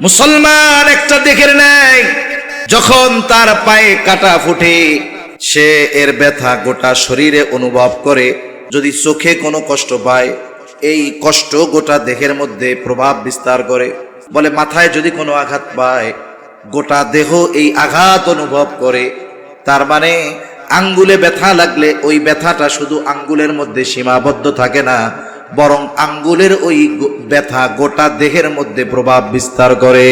মুসলমান একটা দেখে নেয়, যখন তার পায়ে কাটা ফুটে সে এর ব্যথা গোটা শরীরে অনুভব করে। যদি চোখে কোনো কষ্ট পায়, এই কষ্ট গোটা দেহের মধ্যে প্রভাব বিস্তার করে। বলে মাথায় যদি কোনো আঘাত পায়, গোটা দেহ এই আঘাত অনুভব করে। তার মানে আঙ্গুলে ব্যথা লাগলে ওই ব্যথাটা শুধু আঙ্গুলের মধ্যে সীমাবদ্ধ থাকে না, বরং আঙ্গুলের ওই ব্যথা গোটা দেহের মধ্যে প্রভাব বিস্তার করে।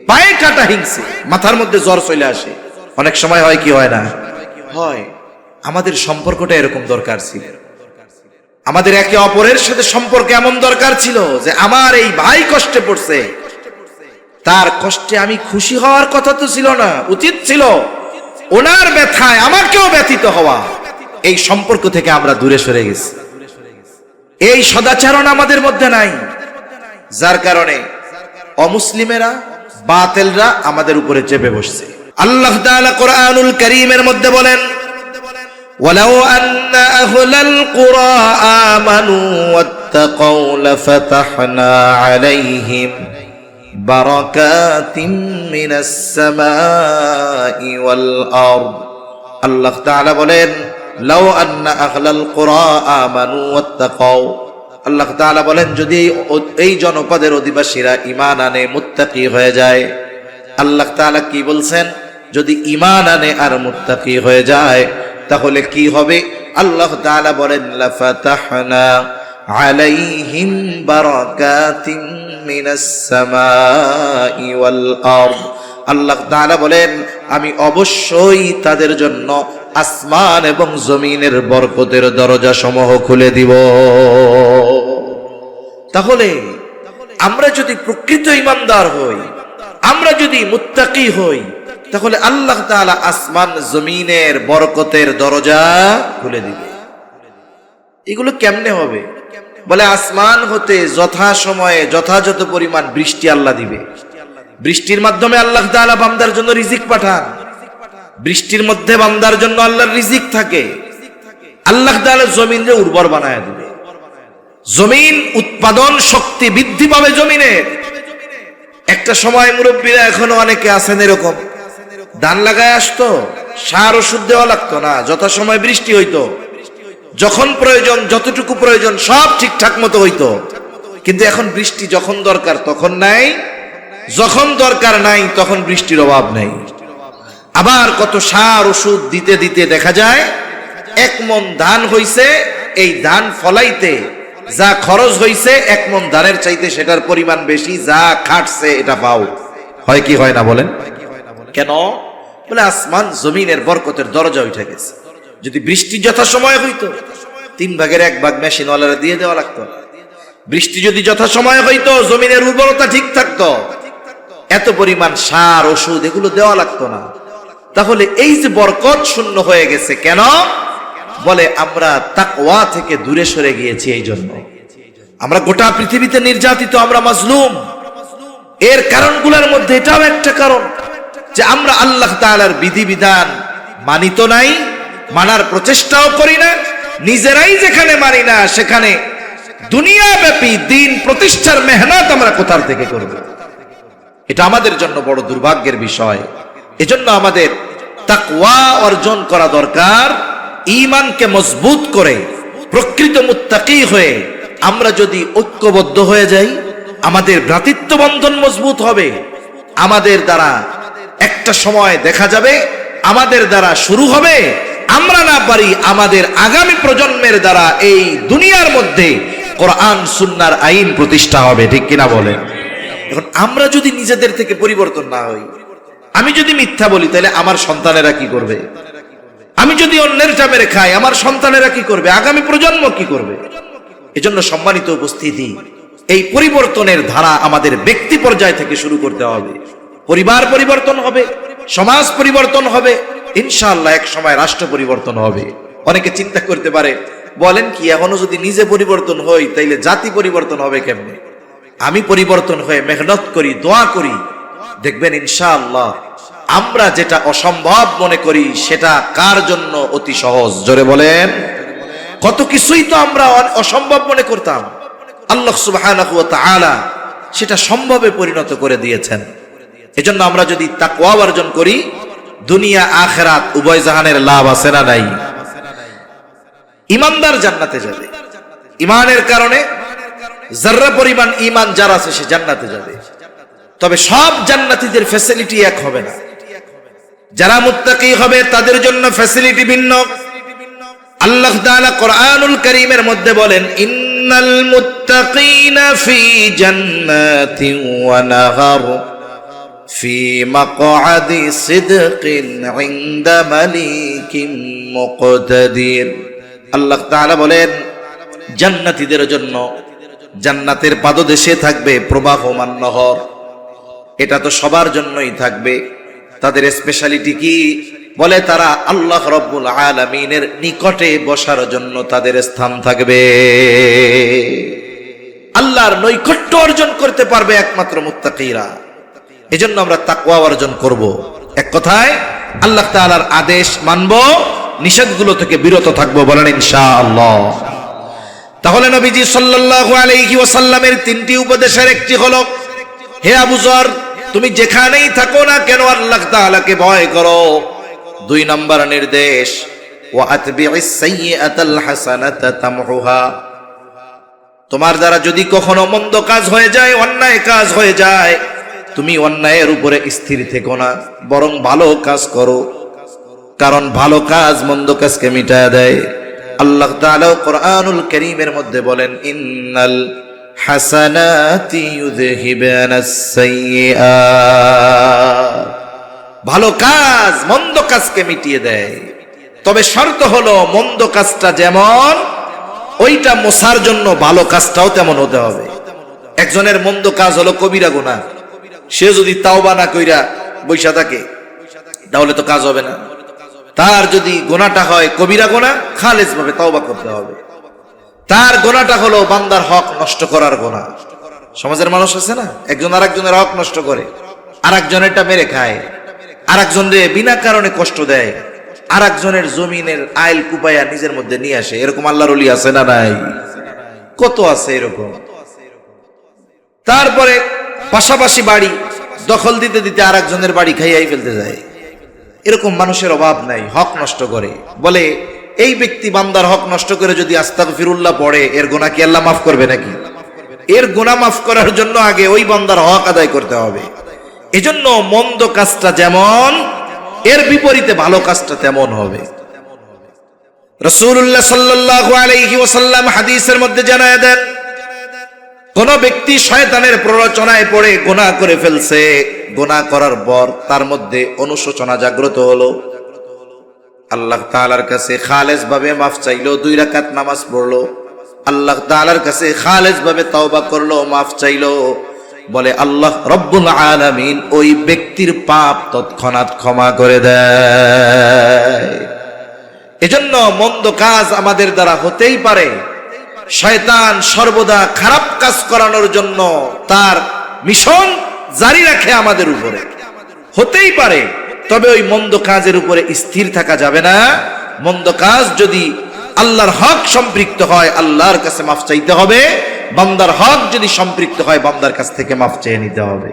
পায়ে কাটা হিংসে মাথার মধ্যে জ্বর চলে আসে। অনেক সময় হয় কি হয় না হয়। আমাদের সম্পর্কটা এরকম দরকার ছিল, আমাদের একে অপরের সাথে সম্পর্ক এমন দরকার ছিল যে আমার এই ভাই কষ্টে পড়ছে, তার কষ্টে আমি খুশি হওয়ার কথা তো ছিল না, উচিত ছিল ওনার ব্যথায় আমাকেও ব্যথিত হওয়া। এই সম্পর্ক থেকে আমরা দূরে সরে গেছি, এই সদাচরণ আমাদের মধ্যে নাই, যার কারণে অমুসলিমেরা বাতিলরা আমাদের উপরে চেপে বসছে। আল্লাহ তাআলা কোরআনুল কারীমের মধ্যে বলেন, ওয়ালাউ আন্না আহলাল কুরা আমানু ওয়াত্তাকাউ লাফাতাহনা আলাইহিম বারাকাতিম মিনাস সামাই ওয়াল আরদ। আল্লাহ তাআলা বলেন, লাউ আন্না আহলাল কুরা আমানু ওয়াত্তাকাউ। আল্লাহ তাআলা বলেন, যদি এই জনপদের অধিবাসীরা ঈমান আনে, মুত্তাকি হয়ে যায়। আল্লাহ তাআলা কি বলছেন? যদি ঈমান আনে আর মুত্তাকি হয়ে যায় তাহলে কি হবে? আল্লাহ তাআলা বলেন, লাফাতাহনা আলাইহিম বারাকাতিম মিনাস সামাই ওয়াল আরদ। আল্লাহ তাআলা বলেন, আমি অবশ্যই তাদের জন্য আসমান এবং জমিনের বরকতের দরজা সমূহ খুলে দিব। তাহলে আমরা যদি প্রকৃত ঈমানদার হই, আমরা যদি মুত্তাকি হই, তাহলে আল্লাহ তাআলা আসমান জমিনের বরকতের দরজা খুলে দিবে। এগুলো কেমনে হবে? বলে আসমান হতে যথা সময়ে যথাযথ পরিমাণ বৃষ্টি আল্লাহ দিবে। বৃষ্টির মাধ্যমে আল্লাহ তাআলা বান্দার জন্য রিজিক পাঠান। বৃষ্টির মধ্যে বান্দার জন্য আল্লাহর রিজিক থাকে। আল্লাহ তাআলা জমিনকে উর্বর বানায় দিবে, জমিন উৎপাদন শক্তি বৃদ্ধি পাবে জমিনের। একটা সময় মুরব্বীরা এখনো অনেকে আছেন এরকম, ধান লাগায় আসতো, সার ওষুধ দেওয়া লাগতো না, যথা সময় বৃষ্টি হইতো, যখন প্রয়োজন যতটুকু প্রয়োজন সব ঠিকঠাক মতো হইতো। কিন্তু এখন বৃষ্টি যখন দরকার তখন নাই, যখন দরকার নাই তখন বৃষ্টির অভাব নাই। আবার কত সার ওষুধ দিতে দিতে দেখা যায় 1 মণ ধান হইছে, এই ধান ফলাইতে যা খরচ হইছে 1 মণ ধানের চাইতে সেটার পরিমাণ বেশি, যা খাটছে এটা পাও। হয় কি হয় না বলেন? কেন? বলে আসমান জমিনের বরকতের দরজা উঠে গেছে। যদি বৃষ্টি যথা সময় হইতো 3 ভাগের 1 ভাগ মেশিনওয়ালারা দিয়ে দেওয়া লাগতো। বৃষ্টি যদি যথা সময় হইতো জমিনের উর্বরতা ঠিক থাকতো, এত পরিমাণ সার ওষুধ এগুলো দেওয়া লাগতো না। তাহলে এই যে বরকত শূন্য হয়ে গেছে কেন? বলে আমরা তাকওয়া থেকে দূরে সরে গিয়েছি। এই জন্য আমরা গোটা পৃথিবীতে নির্যাতিত, আমরা মাজলুম। এর কারণগুলোর মধ্যে এটাও একটা কারণ যে আমরা আল্লাহ তাআলার বিধিবিধান মানি তো নাই, মানার প্রচেষ্টাও করি না। নিজেরাই যেখানে মানি না সেখানে দুনিয়াব্যাপী দিন প্রতিষ্ঠার মেহনত আমরা কোথা থেকে করব? এটা আমাদের জন্য বড় দুর্ভাগ্যের বিষয়। এজন্য আমাদের তাকওয়া অর্জন করা দরকার। ঈমানকে মজবুত করে প্রকৃত মুত্তাকি হয়ে আমরা যদি ঐক্যবদ্ধ হয়ে যাই, আমাদের ভ্রাতৃত্ব বন্ধন মজবুত হবে। আমাদের দ্বারা একটা সময় দেখা যাবে আমাদের দ্বারা শুরু হবে, আমরা না পারি আমাদের আগামী প্রজন্মের দ্বারা এই দুনিয়ার মধ্যে কোরআন সুন্নাহর আইন প্রতিষ্ঠা হবে। ঠিক কিনা বলেন? এখন আমরা যদি নিজেদের থেকে পরিবর্তন না হই, আমি যদি মিথ্যা বলি তাহলে আমার সন্তানেরা কি করবে? আমি যদি অন্যেরটা মেরে খাই আমার সন্তানেরা কি করবে? আগামী প্রজন্ম কি করবে? এজন্য সম্মানিত উপস্থিতি, এই পরিবর্তনের ধারা আমাদের ব্যক্তি পর্যায় থেকে শুরু করতে হবে। পরিবার পরিবর্তন হবে, সমাজ পরিবর্তন হবে, ইনশাআল্লাহ এক সময় রাষ্ট্র পরিবর্তন হবে। অনেকে চিন্তা করতে পারে, বলেন কি এখনো যদি নিজে পরিবর্তন হই তাইলে জাতি পরিবর্তন হবে কেমনে? আমি পরিবর্তন হয়ে মেহনত করি, দোয়া করি, দেখবেন ইনশাআল্লাহ আমরা যেটা অসম্ভব মনে করি সেটা কার জন্য অতি সহজ। জোরে বলেন। কত কিছুই তো আমরা অসম্ভব মনে করতাম, আল্লাহ সুবহানাহু ওয়া তাআলা সেটা সম্ভবে পরিণত করে দিয়েছেন। এজন্য আমরা যদি তাকওয়া অর্জন করি, দুনিয়া আখিরাত উভয় জাহানের লাভ আছে না নাই? ইমানদার জান্নাতে যাবে, ইমানের কারণে যারা পরিমাণ ইমান যার আছে সে জান্নাতে যাবে। তবে সব জান্নাতীদের ফ্যাসিলিটি এক হবে না। যারা মুত্তাকি হবে তাদের জন্য ফ্যাসিলিটি ভিন্ন। আল্লাহ তাআলা কোরআনুল কারীমের মধ্যে বলেন, ইন্নাল মুত্তাকিনা ফি জান্নাতিন ওয়া নাহার ফি মাকআদি সিদকিন ইনদা মালিকিন মুকতাদির। আল্লাহ তাআলা বলেন, জান্নাতীদের জন্য জান্নাতের পাদদেশে থাকবে প্রবাহমান নহর। এটা তো সবার জন্যই থাকবে। তাদের স্পেশালিটি কি? বলে তারা আল্লাহ রব্বুল আলামিনের নিকটে বসার জন্য তাদের স্থান থাকবে। আল্লাহর নৈকট্য অর্জন করতে পারবে একমাত্র মুত্তাকিরা। এজন্য আমরা তাকওয়া অর্জন করব। এক কথায় আল্লাহ তাআলার আদেশ মানব, নিষেধগুলো থেকে বিরত থাকবো, বলেন ইনশাআল্লাহ। তাহলে নবীজি সাল্লাল্লাহু আলাইহি ওয়াসাল্লামের তিনটি উপদেশের একটি হলো, হে আবু যর, তুমি যেখানেই থাকো না কেন আল্লাহ তাআলাকে ভয় করো। 2 নম্বর নির্দেশ, ওয়া আতবি'is সাইয়্যাতাল হাসানাতা তামহুহা। তোমার দ্বারা যদি কখনো মন্দ কাজ হয়ে যায়, অন্যায় কাজ হয়ে যায়, তুমি অন্যায়ের উপরে স্থির থেকো না, বরং ভালো কাজ করো, কারণ ভালো কাজ মন্দ কাজকে মিটায় দেয়। আল্লাহ তাআলা কোরআনুল কারীমের মধ্যে বলেন, ইন্নাল হাসানাতি ইউযহিবানাস সাইয়্যাত। ভালো কাজ মন্দ কাজকে মিটিয়ে দেয়। তবে শর্ত হলো মন্দ কাজটা যেমন, ওইটা মোছার জন্য ভালো কাজটাও তেমন হতে হবে। একজনের মন্দ কাজ হলো কবিরা গুনাহ, সে যদি তাওবা না কইরা বৈশা থাকে তাহলে তো কাজ হবে না। তার যদি গুনাহটা হয় কবিরা গুনাহ, খালেস ভাবে তাওবা করতে হবে। তার গুনাহটা হলো বান্দার হক নষ্ট করার গুনাহ। সমাজের মানুষ আছে না, একজন আরেকজনের হক নষ্ট করে, আরেকজনেরটা মেরে খায়, আরেকজনকে বিনা কারণে কষ্ট দেয়, আরেকজনের জমিনের আইল কুপায়া নিজের মধ্যে নিয়ে আসে। এরকম আল্লাহর ওলি আছে না নাই? কত আছে এরকম। তারপরে পাশাপাশি বাড়ি দখল দিতে দিতে আরেকজনের বাড়ি খাইয়াই ফেলতে যায়। এরকম মানুষের অভাব নাই, হক নষ্ট করে। বলে এই ব্যক্তি বান্দার হক নষ্ট করে যদি আস্তাগফিরুল্লাহ পড়ে, এর গুনাহ কি আল্লাহ মাফ করবে নাকি? এর গুনাহ মাফ করার জন্য আগে ওই বান্দার হক আদায় করতে হবে। এজন্য মন্দ কাজটা যেমন, এর বিপরীতে ভালো কাজটা তেমন হবে। রাসূলুল্লাহ সাল্লাল্লাহু আলাইহি ওয়াসাল্লাম হাদিসের মধ্যে জানায় দেন, কোন ব্যক্তি শয়তানের প্ররোচনায় পড়ে গুনাহ করে ফেলছে, গুনাহ করার পর তার মধ্যে অনুশোচনা জাগ্রত হলো, আল্লাহ তাআলার কাছে খালেস ভাবে মাফ চাইলো, 2 রাকাত নামাজ পড়লো, আল্লাহ তাআলার কাছে খালেস ভাবে তওবা করলো, মাফ চাইলো, বলে আল্লাহ রব্বুল আলামিন ওই ব্যক্তির পাপ তৎক্ষণাৎ ক্ষমা করে দেয়। এজন্য মন্দ কাজ আমাদের দ্বারা হতেই পারে। শয়তান সর্বদা খারাপ কাজ করানোর জন্য তার মিশন জারি রাখে আমাদের উপরে, হতেই পারে। তবে ওই মন্দ কাজের উপরে স্থির থাকা যাবে না। মন্দ কাজ যদি আল্লাহর হক সম্পৃক্ত হয়, আল্লাহর কাছে মাফ চাইতে হবে। বান্দার হক যদি সম্পৃক্ত হয়, বান্দার কাছ থেকে মাফ চেয়ে নিতে হবে।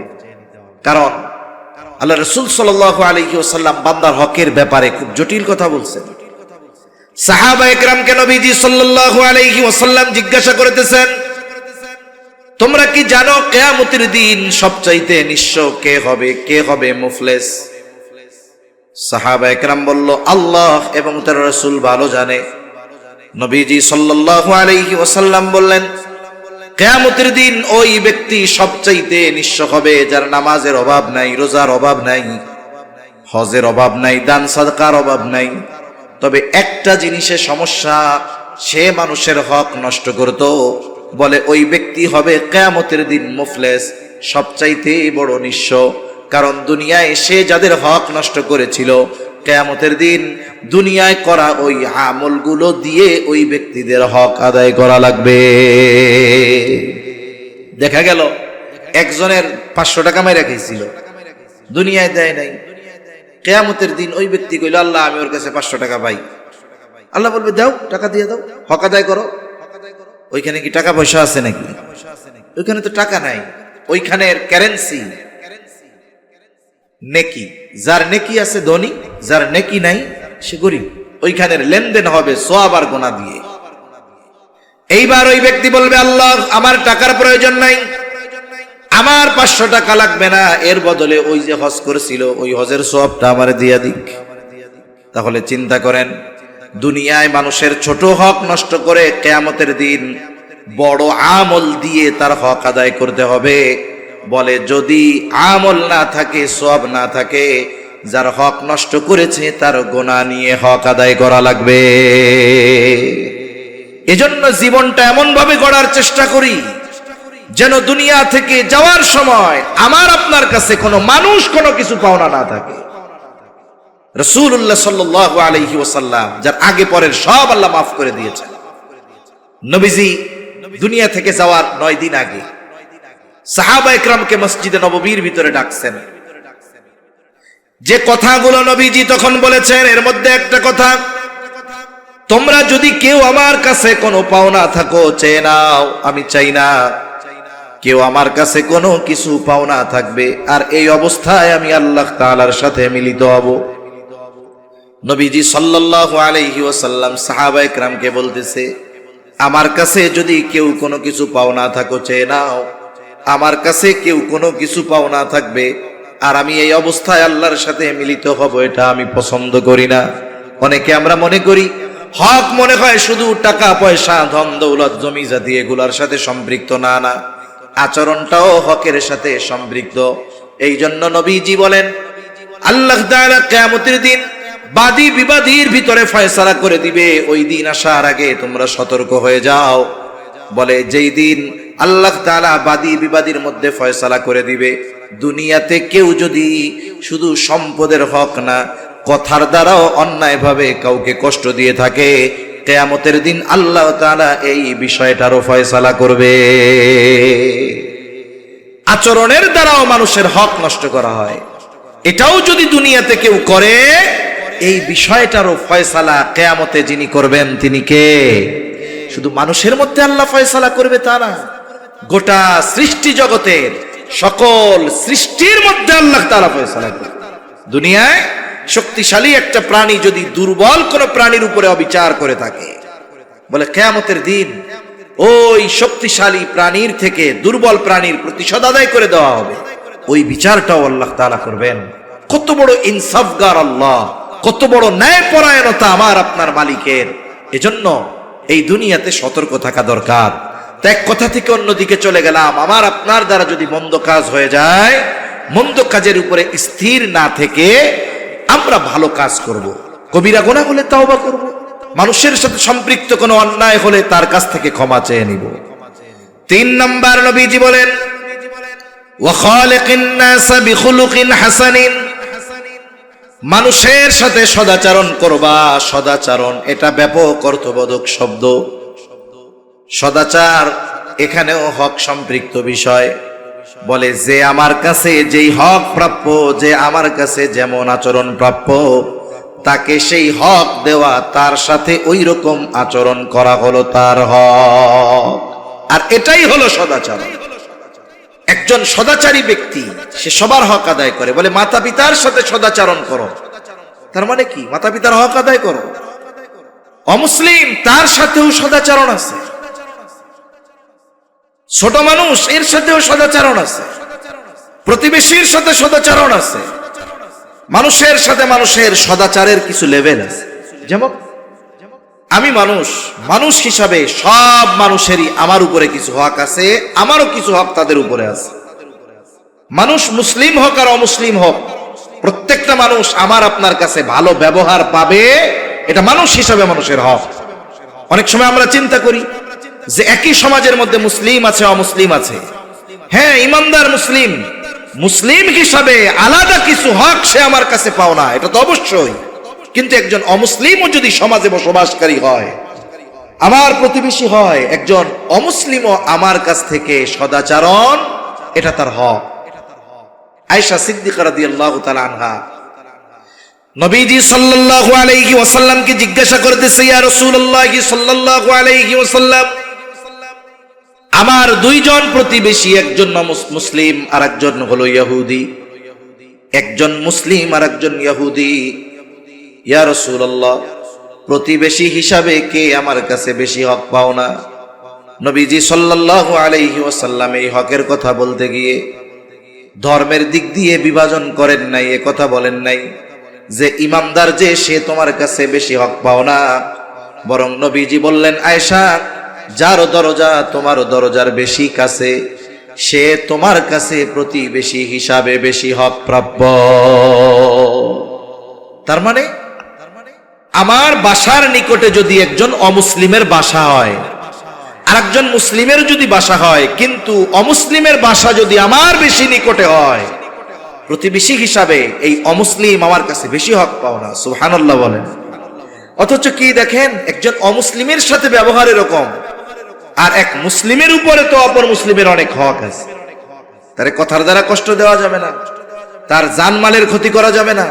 কারণ আল্লাহ রাসূল সাল্লাল্লাহু আলাইহি ওয়াসাল্লাম বান্দার হকের ব্যাপারে খুব জটিল কথা বলছেন। সাহাবায়ে কেরামকে নবীজি সাল্লাল্লাহু আলাইহি ওয়াসাল্লাম জিজ্ঞাসা করতেছেন, তোমরা কি জানো কিয়ামতের দিন সবচাইতে নিঃস্ব কে হবে, কে হবে মুফলিস? সাহাবায়ে কেরাম বলল, আল্লাহ এবং তার রাসূল ভালো জানে। নবীজি সাল্লাল্লাহু আলাইহি ওয়াসাল্লাম বললেন, কিয়ামতের দিন ওই ব্যক্তি সবচাইতে নিঃস্ব হবে যার নামাজের অভাব নাই, রোজার অভাব নাই, হজের অভাব নাই, দান সাদকার অভাব নাই। তবে একটা জিনিসের সমস্যা, সে মানুষের হক নষ্ট করত। বলে ওই ব্যক্তি হবে কিয়ামতের দিন মুফলিস, সবচাইতে বড় নিঃস্ব। কারণ দুনিয়ায় সে যাদের হক নষ্ট করেছিল, কিয়ামতের দিন দুনিয়ায় করা ওই আমলগুলো দিয়ে ওই ব্যক্তিদের হক আদায় করা লাগবে। দেখা গেল একজনের 500 টাকা মেরে রেখেছিল, দুনিয়ায় দেয় নাই। কিয়ামতের দিন ওই ব্যক্তি কইল, আল্লাহ আমি ওর কাছে 500 টাকা পাই। আল্লাহ বলবে, দাও, টাকা দিয়ে দাও, হক আদায় করো। ওইখানে কি টাকা পয়সা আছে নাকি? ওইখানে তো টাকা নাই, ওইখানের কারেন্সি নেকি। যার নেকি আছে ধনী, যার নেকি নাই সে গরিব। ওইখানের লেনদেন হবে সওয়াব আর গুনাহ দিয়ে। এইবার ওই ব্যক্তি বলবে, আল্লাহ আমার টাকার প্রয়োজন নাই, আমার 500 টাকা লাগবে না, এর বদলে ওই যে হজ করেছিল ওই হজের সওয়াবটা আমার দিয়া দিক। তাহলে চিন্তা করেন, দুনিয়ায় মানুষের ছোট হক নষ্ট করে কিয়ামতের দিন বড় আমল দিয়ে তার হক আদায় করতে হবে। বলে যদি আমল না থাকে, সওয়াব না থাকে, যার হক নষ্ট করেছে তার গুনাহ নিয়ে হক আদায় করা লাগবে। এজন্য জীবনটা এমন ভাবে গড়ার চেষ্টা করি যেন দুনিয়া থেকে যাওয়ার সময় আমার আপনার কাছে কোনো মানুষ কোনো কিছু পাওনা না থাকে। রাসূলুল্লাহ সাল্লাল্লাহু আলাইহি ওয়াসাল্লাম যার আগে পরের সব আল্লাহ মাফ করে দিয়েছেন। নবীজি দুনিয়া থেকে যাওয়ার 9 দিন আগে সাহাবা একরামকে মসজিদে নববীর ভিতরে ডাকছেন। যে কথাগুলো নবীজি তখন বলেছেন এর মধ্যে একটা কথা, তোমরা যদি কেউ আমার কাছে কোনো পাওনা থাকো চেয়ে নাও, আমি চাই না কেউ আমার কাছে কোনো কিছু পাওনা থাকবে আর এই অবস্থায় আমি আল্লাহ তাআলার সাথে মিলিত হব। নবীজি সাল্লাল্লাহু আলাইহি ওয়াসাল্লাম সাহাবা একরামকে বলতেছে, আমার কাছে যদি কেউ কোনো কিছু পাওনা থাকো চেয়ে নাও, আমার কাছে কেউ কোনো কিছু পাওনা থাকবে আর আমি এই অবস্থায় আল্লাহর সাথে মিলিত হব, এটা আমি পছন্দ করি না। অনেকে আমরা মনে করি হক মনে হয় শুধু টাকা পয়সা ধন দৌলত জমি জাতি এগুলার সাথে সম্পৃক্ত, না না, আচরণটাও হকের সাথে সম্পৃক্ত। এই জন্য নবীজি বলেন আল্লাহ তাআলা কিয়ামতের দিন বাদী বিবাদীর ভিতরে ফয়সালা করে দিবে। ওই দিন আসার আগে তোমরা সতর্ক হয়ে যাও। বলে যেই দিন আল্লাহ তাআলা বাদী বিবাদীর মধ্যে ফয়সালা করে দিবে, দুনিয়াতে কেউ যদি শুধু সম্পদের হক না কথার দ্বারাও অন্যায়ভাবে কাউকে কষ্ট দিয়ে থাকে, কিয়ামতের দিন আল্লাহ তাআলা এই বিষয়টারও ফয়সালা করবে। আচরণের দ্বারাও মানুষের হক নষ্ট করা হয়, এটাও যদি দুনিয়াতে কেউ করে, এই বিষয়টারও ফয়সালা কিয়ামতে যিনি করবেন তিনি কে? শুধু মানুষের মধ্যে আল্লাহ ফয়সালা করবে তা না, গোটা সৃষ্টি জগতের সকল সৃষ্টির মধ্যে আল্লাহ তাআলা ফয়সালা করবে। দুনিয়ায় শক্তিশালী একটা প্রাণী যদি দুর্বল কোন প্রাণীর উপরে অবিচার করে থাকে, বলে কিয়ামতের দিন ওই শক্তিশালী প্রাণীর থেকে দুর্বল প্রাণীর প্রতিশোধ আদায় করে দেওয়া হবে। ওই বিচারটাও আল্লাহ তাআলা করবেন। কত বড় ইনসাফগার আল্লাহ, কত বড় ন্যায়পরায়ণতা আমার আপনার মালিকের। এজন্য এই দুনিয়াতে সতর্ক থাকা দরকার। তো এক কথা থেকে অন্যদিকে চলে গেলাম, আমার আপনার দ্বারা যদি মন্দ কাজ হয়ে যায়, মন্দ কাজের উপরে স্থির না থেকে আমরা ভালো কাজ করব। কবিরা গুনাহ হলে তাওবা করব, মানুষের সাথে সম্পৃক্ত কোনো অন্যায় হলে তার কাছ থেকে ক্ষমা চেয়ে নিব। 3 নাম্বার নবীজি বলেন ওয়া খালিকিন নাস বিখুলুকিন হাসানিন, মানুষের সাথে সদাচরণ করবা। সদাচরণ এটা ব্যাপক অর্থবোধক শব্দ। সদাচার এখানেও হক সম্পৃক্ত বিষয়। বলে যে আমার কাছে যেই হক প্রাপ্য, যে আমার কাছে যেমন আচরণ প্রাপ্য, তাকে সেই হক দেওয়া, তার সাথে ওই রকম আচরণ করা হলো তার হক। আর এটাই হলো সদাচরণ। একজন সদাচারী ব্যক্তি সে সবার হক আদায় করে। বলে মাতা পিতার সাথে সদাচরণ করো, তার মানে কি? মাতা পিতার হক আদায় করো। অমুসলিম তার সাথেও সদাচরণ আছে, ছোট মানুষ এর সাথেও সদাচরণ আছে, প্রতিবেশীর সাথে সদাচরণ আছে। মানুষের সাথে মানুষের সদাচারের কিছু লেভেল আছে। যেমন আমি মানুষ হিসাবে সব মানুষেরই আমার উপরে কিছু হক আছে, আমারও কিছু হক তাদের উপরে আছে। মানুষ মুসলিম হোক আর অমুসলিম হোক, প্রত্যেকটা মানুষ আমার আপনার কাছে ভালো ব্যবহার পাবে, এটা মানুষ হিসাবে মানুষের হক। অনেক সময় আমরা চিন্তা করি যে একই সমাজের মধ্যে মুসলিম আছে অমুসলিম আছে। হ্যাঁ, ইমানদার মুসলিম, মুসলিম হিসাবে আলাদা কিছু হক সে আমার কাছে পাও না, এটা তো অবশ্যই। কিন্তু একজন অমুসলিমও যদি সমাজে বসবাসকারী হয়, আমার প্রতিবেশী হয়, একজন অমুসলিমও আমার কাছ থেকে সদাচরণ, এটা তার হক। আয়েশা সিদ্দিকা রাদিয়াল্লাহু তাআলা আনহা নবীজি সাল্লাল্লাহু আলাইহি ওয়াসাল্লামকে জিজ্ঞাসা করতেছে, ইয়া রাসূলুল্লাহ সাল্লাল্লাহু আলাইহি ওয়াসাল্লাম, আমার দুইজন প্রতিবেশী, একজন মুসলিম আর একজন হলো ইহুদি। একজন মুসলিম আর একজন ইহুদি। ইয়া রাসূলুল্লাহ, প্রতিবেশী হিসাবে কে আমার কাছে বেশি হক পাও না? নবীজি সাল্লাল্লাহু আলাইহি ওয়াসাল্লাম এই হকের কথা বলতে গিয়ে ধর্মের দিক দিয়ে বিভাজন করেন নাই, এ কথা বলেন নাই যে ইমানদার যে সে তোমার কাছে বেশি হক পাও না। বরং নবীজি বললেন, আয়েশা, যার দরজা তোমার দরজার বেশি কাছে সে তোমার কাছে প্রতিবেশী হিসাবে বেশি হক প্রাপ্য। তার মানে আমার বাসার নিকটে যদি একজন অমুসলিমের বাসা হয় আর একজন মুসলিমের যদি বাসা হয়, কিন্তু অমুসলিমের বাসা যদি আমার বেশি নিকটে হয়, প্রতিবেশী হিসাবে এই অমুসলিম আমার কাছে বেশি হক পাও না। সুবহানাল্লাহ বলেন। অথচ কি দেখেন, একজন অমুসলিমের সাথে ব্যবহার এরকম, আর এক মুসলিমের উপরে তো অপর মুসলিমের অনেক হক আছে। তার কথার দ্বারা কষ্ট দেওয়া যাবে না, তার জানমালের ক্ষতি করা যাবে না,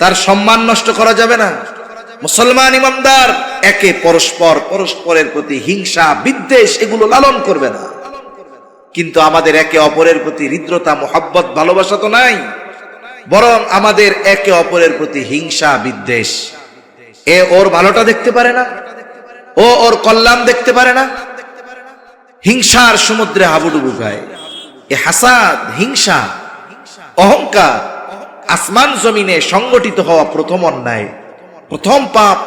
তার সম্মান নষ্ট করা যাবে না। মুসলমান ইমানদার একে পরস্পরের প্রতি হিংসা বিদ্বেষ এগুলো লালন করবে না। কিন্তু আমাদের একে অপরের প্রতি হৃদ্রতা মোহাব্বত ভালোবাসা তো নাই, বরং আমাদের একে অপরের প্রতি হিংসা বিদ্বেষ। এ ওর ভালোটা দেখতে পারে না, ও ওর কল্যাণ দেখতে পারে না, হিংসার সমুদ্রে হাবুডুবু খায়। এ হাসাদ, হিংসা, অহংকার আসমান জমিনে সংগঠিত হওয়া প্রথম অন্যায়, প্রথম পাপ।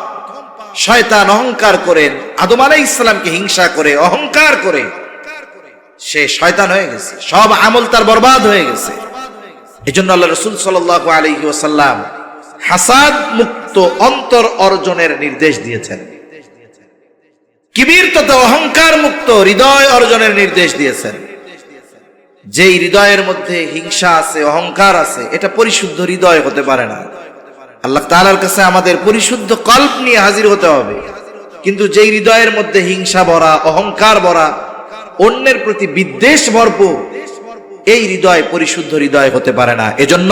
শয়তান অহংকার করেন, আদম আলাইহিস সালামকে হিংসা করে অহংকার করে সে শয়তান হয়ে গেছে, সব আমল তার বরবাদ হয়ে গেছে। এজন্য আল্লাহ রাসূল সাল্লাল্লাহু আলাইহি ওয়াসাল্লাম হাসাদ মুক্ত অন্তর অর্জনের নির্দেশ দিয়েছেন, কিবির তথা অহংকার মুক্ত হৃদয় অর্জনের নির্দেশ দিয়েছেন। যেই হৃদয়ের মধ্যে হিংসা আছে, অহংকার আছে, এটা পরিশুদ্ধ হৃদয় হতে পারে না। আল্লাহ তাআলার কাছে আমাদের পরিশুদ্ধ কল্প নিয়ে হাজির হতে হবে। কিন্তু যেই হৃদয়ের মধ্যে হিংসা ভরা, অহংকার ভরা, অন্যের প্রতি বিদ্বেষ ভরপুর, এই হৃদয় পরিশুদ্ধ হৃদয় হতে পারে না। এজন্য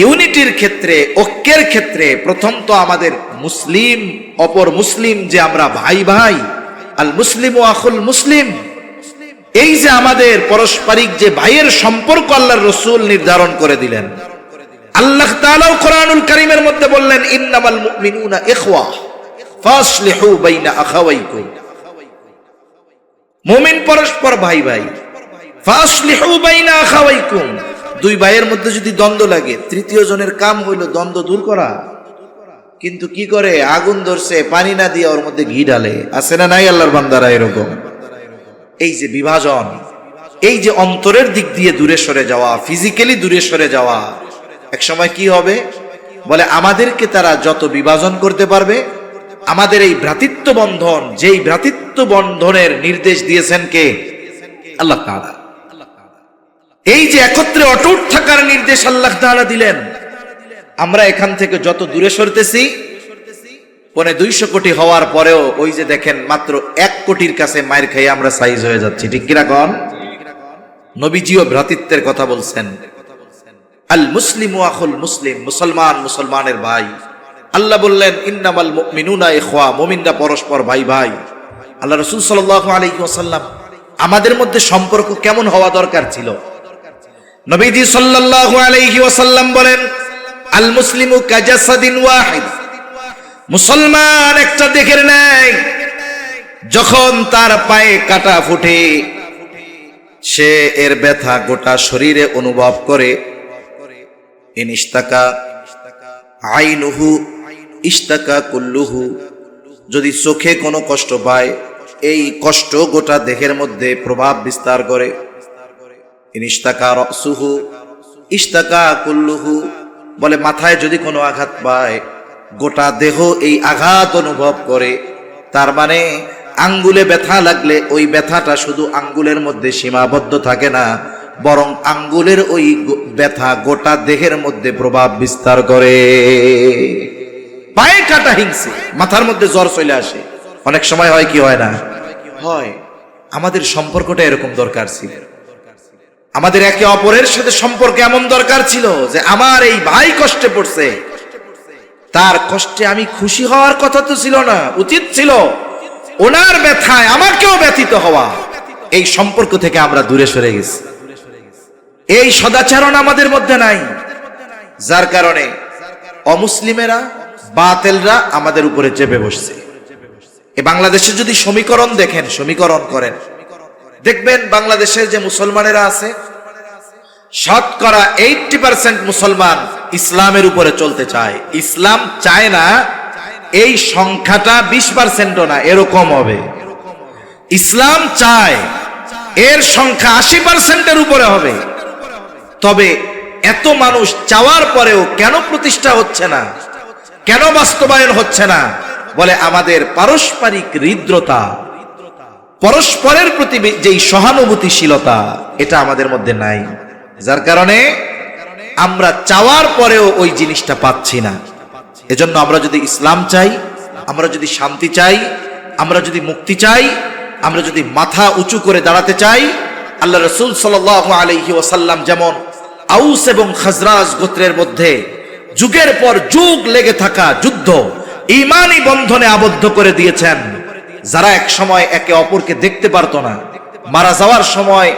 ইউনিটির ক্ষেত্রে, ঐক্যের ক্ষেত্রে প্রথম তো আমাদের মুসলিম অপর মুসলিম যে আমরা ভাই ভাই, আল মুসলিম ও আখুল মুসলিম, এই যে আমাদের পারস্পরিক যে ভাইয়ের সম্পর্ক আল্লাহর রাসূল নির্ধারণ করে দিলেন। আল্লাহ তাআলাও কোরআনুল কারীমের মধ্যে বললেন, ইন্নামাল মুমিনুনা ইখওয়া ফাসলিহু বাইনা আখাওয়াইকুম। মুমিন পরস্পর ভাই ভাই, ফাসলিহু বাইনা আখাওয়াইকুম। দুই ভাইয়ের মধ্যে যদি দ্বন্দ্ব লাগে, তৃতীয় জনের কাম হইল দ্বন্দ্ব দূর করা। কিন্তু কি করে, আগুন ধরছে, পানি না দিয়ে ওর মধ্যে ঘি ঢালে। আছে না নাই আল্লাহর বান্দারা এরকম? এই যে বিভাজন, এই যে অন্তরের দিক দিয়ে দূরে সরে যাওয়া, ফিজিক্যালি দূরে সরে যাওয়া, এক সময় কি হবে বলে, আমাদেরকে তারা যত বিভাজন করতে পারবে, আমাদের এই ভ্রাতৃত্ব বন্ধন, যেই ভ্রাতৃত্ব বন্ধনের নির্দেশ দিয়েছেন কে? আল্লাহ তাআলা। এই যে একত্রে অটুট থাকার নির্দেশ আল্লাহ তাআলা দিলেন, আমরা এখান থেকে যত দূরে সরতেছি, 250 কোটি হওয়ার পরেও ওই যে দেখেন মাত্র 1 কোটির কাছে মায়ের খেয়ে আমরা সাইজ হয়ে যাচ্ছি। ঠিক কিনা কোন? নবীজিও ভ্রাতৃত্বের কথা বলছেন, আল মুসলিমু আখুল মুসলিম, মুসলমান মুসলমানের ভাই। আল্লাহ বললেন, ইন্নামাল মুমিনুনা ইখওয়া, মুমিনরা পরস্পর ভাই ভাই। আল্লাহ রাসূল সাল্লাল্লাহু আলাইহি ওয়াসাল্লাম আমাদের মধ্যে সম্পর্ক কেমন হওয়া দরকার ছিল? নবীজি সাল্লাল্লাহু আলাইহি ওয়াসাল্লাম বলেন, আল মুসলিমু কাজাসাদিন ওয়াহিদ, মুসলমান একটা দেহের ন্যায়। যখন তার পায়ে কাটা ফুটে, সে এর ব্যথা গোটা শরীরে অনুভব করে। ইনিস্তাকা আইনুহু ইস্তাকা কুল্লুহু, যদি চোখে কোনো কষ্ট পায়, এই কষ্ট গোটা দেহের মধ্যে প্রভাব বিস্তার করে। ইনিস্তাকা রাসুহু ইস্তাকা কুল্লুহু, বলে মাথায় যদি কোনো আঘাত পায়, গোটা দেহ এই আঘাত অনুভব করে। তার মানে আঙ্গুলে ব্যথা লাগলে ওই ব্যথাটা শুধু আঙ্গুলের মধ্যে সীমাবদ্ধ থাকে না, বরং আঙ্গুলের ওই ব্যথা গোটা দেহের মধ্যে প্রভাব বিস্তার করে। পায়ে কাটা হিংসে, মাথার মধ্যে জ্বর চলে আসে। অনেক সময় হয় কি হয় না? হয়। আমাদের সম্পর্কটা এরকম দরকার ছিল। আমাদের একে অপরের সাথে সম্পর্ক এমন দরকার ছিল যে আমার এই ভাই কষ্টে পড়ছে, তার কষ্টে আমি খুশি হওয়ার কথা তো ছিল না, উচিত ছিল ওনার ব্যথায় আমাকেও ব্যথিত হওয়া। এই সম্পর্ক থেকে আমরা দূরে সরে গেছি। এই সদাচরণ আমাদের মধ্যে নাই, যার কারণে অমুসলিমেরা, বাতিলরা আমাদের উপরে চেপে বসছে। এই বাংলাদেশে যদি সমীকরণ দেখেন, সমীকরণ করেন, দেখবেন বাংলাদেশের যে মুসলমানেরা আছে শতকরা 80% মুসলমান ইসলামের উপরে চলতে চায়। ইসলাম চায় না এই সংখ্যাটা 20%ও না, এরকম হবে। ইসলাম চায় এর সংখ্যা 80%-এর উপরে হবে। তবে এত মানুষ চাওয়ার পরেও কেন প্রতিষ্ঠা হচ্ছে না, কেন বাস্তবায়ন হচ্ছে না? বলে আমাদের পারস্পরিক হৃদ্রতা, পরস্পরের প্রতি যেই সহানুভূতিশীলতা, এটা আমাদের মধ্যে নাই, যার কারণে আমরা চাওয়ার পরেও ওই জিনিসটা পাচ্ছি না। এজন্য আমরা যদি ইসলাম চাই, আমরা যদি শান্তি চাই, আমরা যদি মুক্তি চাই, আমরা যদি মাথা উঁচু করে দাঁড়াতে চাই, আল্লাহ রাসূল সাল্লাল্লাহু আলাইহি ওয়াসাল্লাম যেমন আউস এবং খাজরাজ গোত্রের মধ্যে যুগের পর যুগ লেগে থাকা যুদ্ধ ঈমানি বন্ধনে আবদ্ধ করে দিয়েছেন, যারা এক সময় একে অপরকে দেখতে পারতো না, মারা যাওয়ার সময়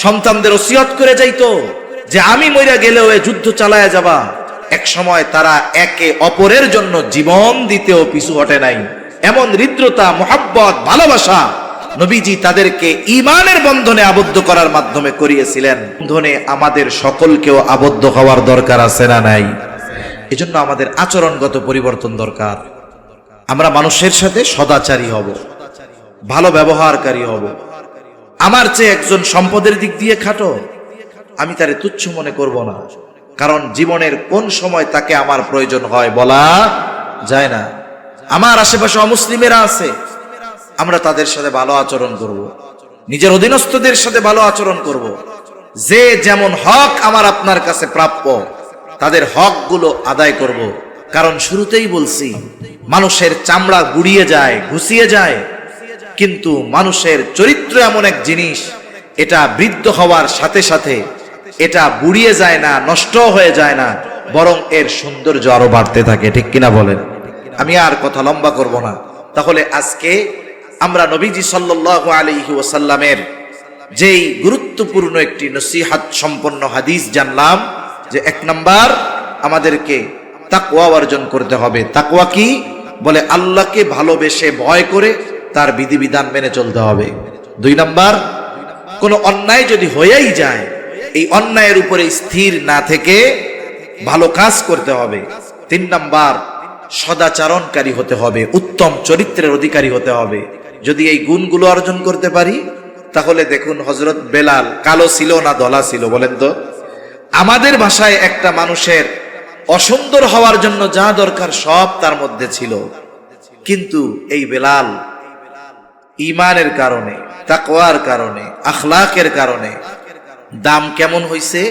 সন্তানদের ওসিয়ত করে যাইতো যে আমি মইরা গেলেও এ যুদ্ধ চালায়া যাবা। এক সময় তারা একে অপরের জন্য জীবন দিতেও পিছু হটে নাই। এমন হৃদ্রতা, মুহাব্বত, ভালোবাসা নবীজি তাদেরকে ঈমানের বন্ধনে আবদ্ধ করার মাধ্যমে করিয়েছিলেন। বন্ধনে আমাদের সকলকেও আবদ্ধ হওয়ার দরকার আছে না নাই? এজন্য আমাদের আচরণগত পরিবর্তন দরকার। আমরা মানুষের সাথে সদাচারী হব, ভালো ব্যবহারকারী হব। আমার চেয়ে একজন সম্পদের দিক দিয়ে খাটো, আমি তারে তুচ্ছ মনে করব না, কারণ জীবনের কোন সময় তাকে আমার প্রয়োজন হয় বলা যায় না। আমার আশেপাশে অমুসলিমেরা আছে, আমরা তাদের সাথে ভালো আচরণ করব, নিজের অধীনস্থদের সাথে ভালো আচরণ করব। যে যেমন হক আমার আপনার কাছে প্রাপ্য, তাদের হকগুলো আদায় করব। কারণ শুরুতেই বলছি, মানুষের চামড়া গুড়িয়ে যায়, ঘুষিয়ে যায়, কিন্তু মানুষের চরিত্র এমন এক জিনিস, এটা বৃদ্ধ হওয়ার সাথে সাথে এটা বুড়িয়ে যায় না, নষ্ট হয়ে যায় না, বরং এর সৌন্দর্য আরো বাড়তে থাকে। ঠিক কিনা বলেন? আমি আর কথা লম্বা করব না। তাহলে আজকে আমরা নবীজি সাল্লাল্লাহু আলাইহি ওয়াসাল্লামের যেই গুরুত্বপূর্ণ একটি নসিহত সম্পন্ন হাদিস জানলাম, যে 1 নাম্বার আমাদেরকে তাকওয়া অর্জন করতে হবে। তাকওয়া কি? বলে আল্লাহকে ভালোবেসে ভয় করে তার বিধিবিধান মেনে চলতে হবে। 2 নাম্বার, কোনো অন্যায় যদি হয়েই যায়, এই অন্যায়ের উপরে স্থির না থেকে ভালো কাজ করতে হবে। 3 নাম্বার, সদাচরণকারী হতে হবে, উত্তম চরিত্রের অধিকারী হতে হবে। যদি এই গুণগুলো অর্জন করতে পারি, তাহলে দেখুন হযরত বেলাল কালো ছিল না ধলা ছিল? বলেন তো। আমাদের ভাষায় একটা মানুষের অসুন্দর হওয়ার জন্য যা দরকার সব তার মধ্যে ছিল, কিন্তু এই বেলাল ঈমানের কারণে, তাকওয়ার কারণে, আখলাকের কারণে দাম কেমন হইছে?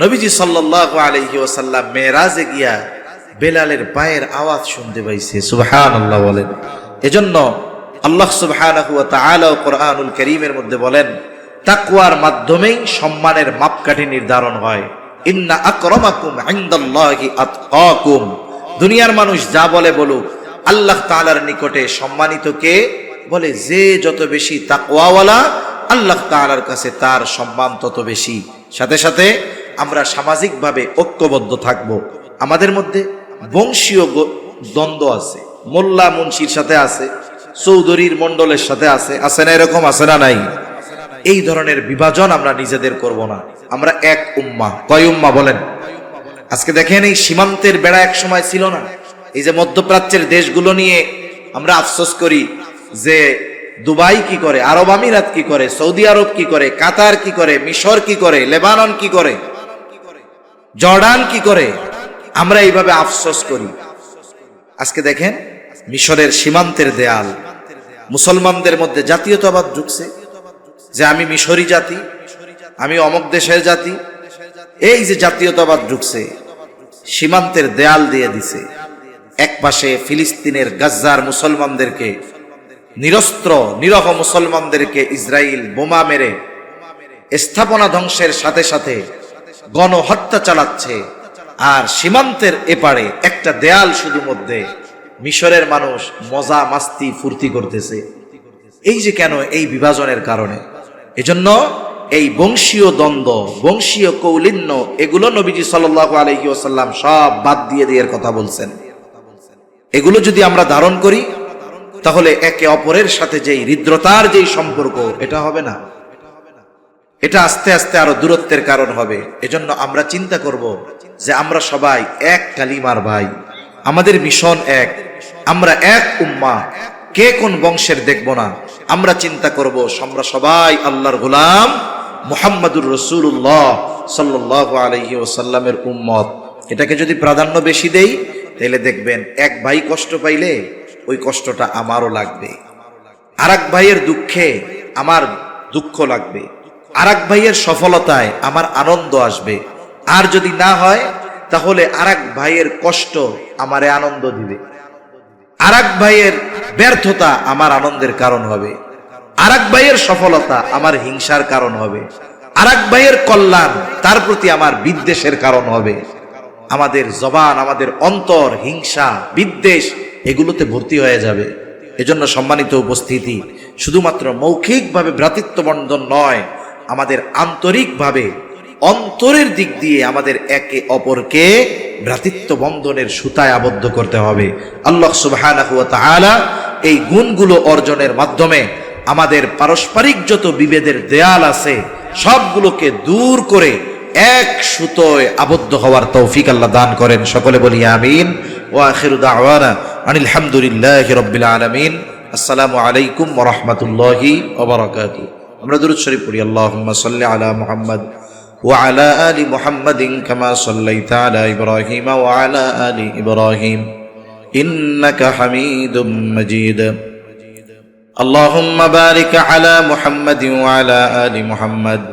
নবীজি সাল্লাল্লাহু আলাইহি ওয়াসাল্লাম মেরাজে গিয়া বেলালের পায়ের আওয়াজ শুনতে পাইছে। সুবহানাল্লাহ বলেন। এজন্য আল্লাহ সুবহানাহু ওয়া তাআলা কোরআনুল কারীমের মধ্যে বলেন, তাকওয়ার মাধ্যমেই সম্মানের মাপকাঠি নির্ধারণ হয়। ইন্না আকরামাকুম ইনদাল্লাহি আতকাকুম। দুনিয়ার মানুষ যা বলে বলুক, আল্লাহ তাআলার নিকটে সম্মানিত কে? বলে যে যত বেশি তাকওয়াওয়ালা, আল্লাহ তাআলার কাছে তার সম্মান তত বেশি। সাথে সাথে আমরা সামাজিকভাবে ঐক্যবদ্ধ থাকব। আমাদের মধ্যে বংশীয় দ্বন্দ্ব আছে, মোল্লা মুন্সির সাথে আছে, চৌধুরীর মন্ডলের সাথে আছে, আছে না? এরকম আছে না নাই? এই ধরনের বিভাজন আমরা নিজেদের করব না। আমরা এক উম্মাহ। কয় উম্মাহ বলেন? আজকে দেখেন, এই সীমান্তের বেড়া এক সময় ছিল না? এই যে মধ্যপ্রাচ্যের দেশগুলো নিয়ে আমরা আফসোস করি যে দুবাই কি করে, আরব আমিরাত কি করে, সৌদি আরব কি করে, কাতার কি করে, মিশর কি করে, লেবানন কি করে, জর্ডান কি করে, আমরা এইভাবে আফসোস করি। আজকে দেখেন মিশরের সীমান্তের দেয়াল, মুসলমানদের মধ্যে জাতীয়তাবাদ ঢুকছে, যে আমি মিশরি জাতি, আমি অমুক দেশের জাতি। এই যে জাতীয়তাবাদ ঢুকছে, সীমান্তের দেয়াল দিয়ে দিছে। এক পাশে ফিলিস্তিনের গাজ্জার মুসলমানদেরকে, নিরস্ত্র নিরহ মুসলমানদেরকে ইসরায়েল বোমা মেরে স্থাপনা ধ্বংসের সাথে সাথে গণহত্যা চালাচ্ছে, আর সীমান্তের এপারে একটা দেয়াল শুধু মধ্যে মিশরের মানুষ মজা মাস্তি ফুর্তি করতেছে। এই যে কেন? এই বিভাজনের কারণে। এজন্য এই বংশীয় দ্বন্দ্ব, বংশীয় কৌলিন্য, এগুলো নবীজি সাল্লাল্লাহু আলাইহি ওয়াসাল্লাম সব বাদ দিয়ে দেওয়ার কথা বলছেন। এগুলো যদি আমরা ধারণ করি তাহলে একে অপরের সাথে যেই হৃদ্রতার যেই সম্পর্ক, এটা হবে না, এটা আস্তে আস্তে আরো দূরত্বের কারণ হবে। এজন্য আমরা চিন্তা করব যে আমরা সবাই এক কালিমার ভাই, আমাদের মিশন এক, আমরা এক উম্মাহ, কে কোন বংশের দেখব না। আমরা চিন্তা করব আমরা সবাই আল্লাহর গোলাম মুহাম্মাদুর রাসূলুল্লাহ সাল্লাল্লাহু আলাইহি ওয়াসাল্লামের উম্মত। এটাকে যদি প্রাধান্য বেশি দেই তাহলে দেখবেন এক ভাই কষ্ট পাইলে ওই কষ্টটা আমারও লাগবে, আরেক ভাইয়ের দুঃখে আমার দুঃখ লাগবে, আরেক ভাইয়ের সফলতায় আমার আনন্দ আসবে। আর যদি না হয় তাহলে আরেক ভাইয়ের কষ্ট আমারে আনন্দ দিবে, আরেক ভাইয়ের ব্যর্থতা আমার আনন্দের কারণ হবে, আরেক ভাইয়ের সফলতা আমার হিংসার কারণ হবে, আরেক ভাইয়ের কল্যাণ তার প্রতি আমার বিদ্বেষের কারণ হবে। আমাদের জবান, আমাদের অন্তর হিংসা বিদ্বেষ এগুলোতে ভর্তি হয়ে যাবে। এজন্য সম্মানিত উপস্থিতি, শুধুমাত্র মৌখিকভাবে ভ্রাতৃত্ব বন্ধন নয়, আমাদের আন্তরিকভাবে অন্তরের দিক দিয়ে আমাদের একে অপরকে ভ্রাতৃত্ব বন্ধনের সুতায় আবদ্ধ করতে হবে। আল্লাহ সুবহানাহু ওয়া তাআলা এই গুণগুলো অর্জনের মাধ্যমে আমাদের পারস্পরিক যত বিভেদের দেয়াল আছে সবগুলোকে দূর করে এক সুতোয় আবদ্ধ হওয়ার তৌফিক আল্লাহ দান করেন। সকলে বলি আমিন। ওয়া আখিরু দাওয়ানা আনিল হামদুলিল্লাহি রাব্বিল আলামিন। আসসালামু আলাইকুম ওয়া রাহমাতুল্লাহি ওয়া বারাকাতুহু। আমরা দুরূদ শরীফ পড়ি। আল্লাহুম্মা সাল্লি আলা মুহাম্মদ ওয়া আলা আলি মুহাম্মাদিন কামা সাল্লাইতা আলা ইব্রাহিম ওয়া আলা আলি ইব্রাহিম ইন্নাকা হামিদুম মাজিদ। আল্লাহুম্মা বারিক আলা মুহাম্মাদিন ওয়া আলা আলি মুহাম্মদ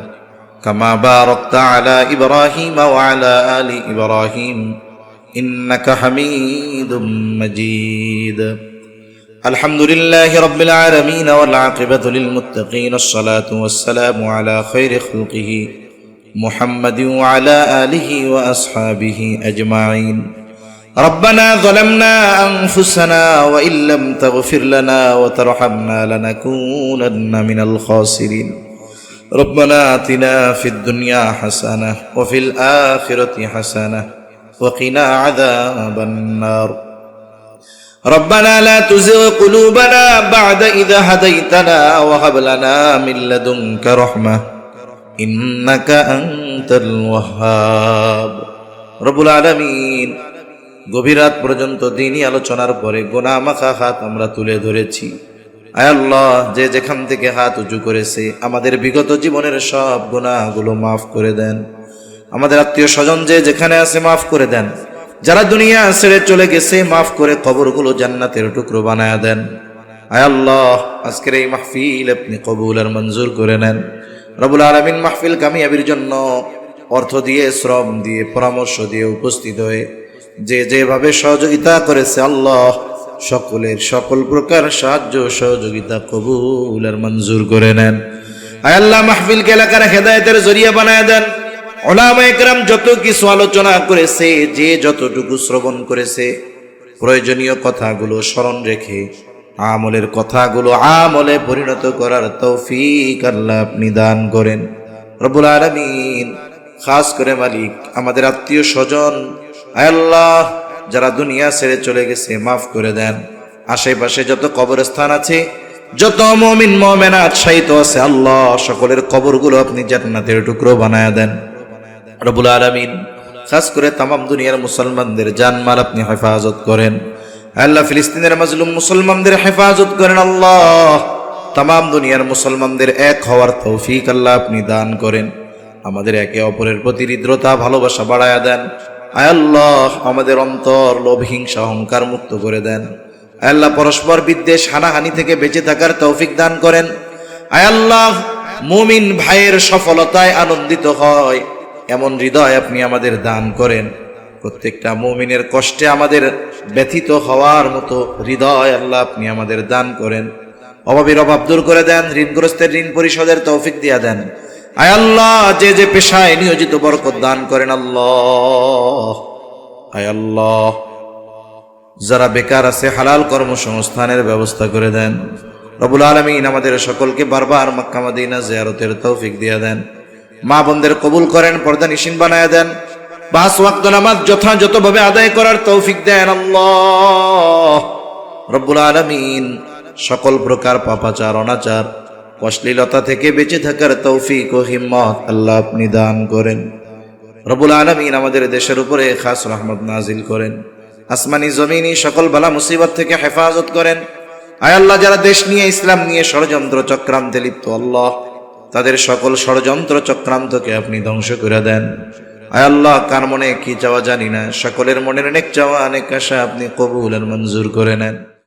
কামা বারাকতা আলা ইব্রাহিম ওয়া আলা আলি ইব্রাহিম ইন্নাকা হামিদুম মাজিদ। আলহামদুলিল্লাহি রাব্বিল আলামিন ওয়াল আকিবাতু লিল মুত্তাকিন। আসসালাতু ওয়াসসালামু আলা খায়রি খালকিহি মুহাম্মাদিন ওয়া আলা আলিহি ওয়া আসহাবিহি আজমাইন। ربنا ظلمنا أنفسنا وإن لم تغفر لنا وترحمنا لنكونن من الخاسرين. ربنا آتنا في الدنيا حسنة وفي الآخرة حسنة وقنا عذاب النار. ربنا لا تزغ قلوبنا بعد إذا هديتنا وهب لنا من لدنك رحمة إنك أنت الوهاب. رب العالمين গভীর রাত পর্যন্ত দিনই আলোচনার পরে গুনাহ মাখা হাত আমরা তুলে ধরেছি। আয় আল্লাহ, যে যেখান থেকে হাত উঁচু করেছে আমাদের বিগত জীবনের সব গুনাহগুলো মাফ করে দেন। আমাদের আত্মীয় স্বজন যে যেখানে আছে মাফ করে দেন। যারা দুনিয়া ছেড়ে চলে গেছে মাফ করে কবরগুলো জান্নাতের টুকরো বানায়া দেন। আয় আল্লাহ, আজকের এই মাহফিল আপনি কবুল আর মঞ্জুর করে নেন। রব্বুল আলামিন মাহফিল কামিয়াবির জন্য অর্থ দিয়ে, শ্রম দিয়ে, পরামর্শ দিয়ে উপস্থিত হয়ে যে যেভাবে সহযোগিতা করেছে আল্লাহ সকলের সকল প্রকার সাহায্য সহযোগিতা কবুল আর মঞ্জুর করে নেন। আয় আল্লাহ, মাহফিলকে এলাকার হেদায়েতের জরিয়া বানায় দেন। উলামায়ে কেরাম যত কিছু আলোচনা করেছে, যে যতটুকু শ্রবণ করেছে, প্রয়োজনীয় কথাগুলো স্মরণ রেখে আমলের কথাগুলো আমলে পরিণত করার তৌফিক আল্লাহ আপনি দান করেন। রব্বুল আলামিন, খাস করে মালিক আমাদের আত্মীয় স্বজন আয় আল্লাহ যারা দুনিয়া ছেড়ে চলে গেছে মাফ করে দেন। আশেপাশে যত কবরস্থান আছে, যত মুমিন মুমিনাত শায়িত আছে আল্লাহ সকলের কবরগুলো আপনি জান্নাতের টুকরো বানায়া দেন। রব্বুল আলামিন, খাস করে তামাম দুনিয়ার মুসলমানদের জানমাল আপনি হেফাজত করেন। আল্লাহ ফিলিস্তিনের মাজলুম মুসলমানদের হেফাজত করেন। আল্লাহ তামাম দুনিয়ার মুসলমানদের এক হওয়ার তৌফিক আল্লাহ আপনি দান করেন। আমাদের একে অপরের প্রতি হৃদ্রতা ভালোবাসা বাড়ায়া দেন। আয় আল্লাহ, আমাদের অন্তর লোভ হিংসা অহংকার মুক্ত করে দেন। আয় আল্লাহ, পরস্পর বিদ্বেষ হানাহানি থেকে বেঁচে থাকার তৌফিক দান করেন। আয় আল্লাহ, মুমিন ভাইয়ের সফলতায় আনন্দিত হয় এমন হৃদয় আপনি আমাদের দান করেন। প্রত্যেকটা মুমিনের কষ্টে আমাদের ব্যথিত হওয়ার মতো হৃদয় আল্লাহ আপনি আমাদের দান করেন। অভাবীর অভাব দূর করে দেন, ঋণগ্রস্তের ঋণ পরিশোধের তৌফিক দিয়া দেন। আয় আল্লাহ, যে যে পেশায় নিয়োজিত বরকত দান করেন আল্লাহ। আয় আল্লাহ, যারা বেকার আছে হালাল কর্মসংস্থানের ব্যবস্থা করে দেন। রব্বুল আলামিন আমাদের সকলকে বারবার মক্কা মদিনা জিয়ারতের তৌফিক দিয়ে দেন। মা বোনদের কবুল করেন, পর্দা নিশিন বানায় দেন, 5 ওয়াক্ত নামাজ যথাযথভাবে আদায় করার তৌফিক দেন আল্লাহ রব্বুল আলামিন। সকল প্রকার পাপাচার অনাচার অশ্লীলতা থেকে বেঁচে থাকার তৌফিক ও হিম্মত আল্লাহ আপনি দান করেন। রব্বুল আলামিন আমাদের দেশের উপরে খাস রহমত নাজিল করেন, আসমানি জমিনি সকল বালা মুসিবত থেকে হেফাজত করেন। আয় আল্লাহ, যারা দেশ নিয়ে ইসলাম নিয়ে ষড়যন্ত্র চক্রান্তে লিপ্ত আল্লাহ, তাদের সকল ষড়যন্ত্র চক্রান্তকে আপনি ধ্বংস করে দেন। আয় আল্লাহ, কার মনে কি চাওয়া জানি না, সকলের মনের নেক চাওয়া নেক আশা আপনি কবুল আর মঞ্জুর করে নেন।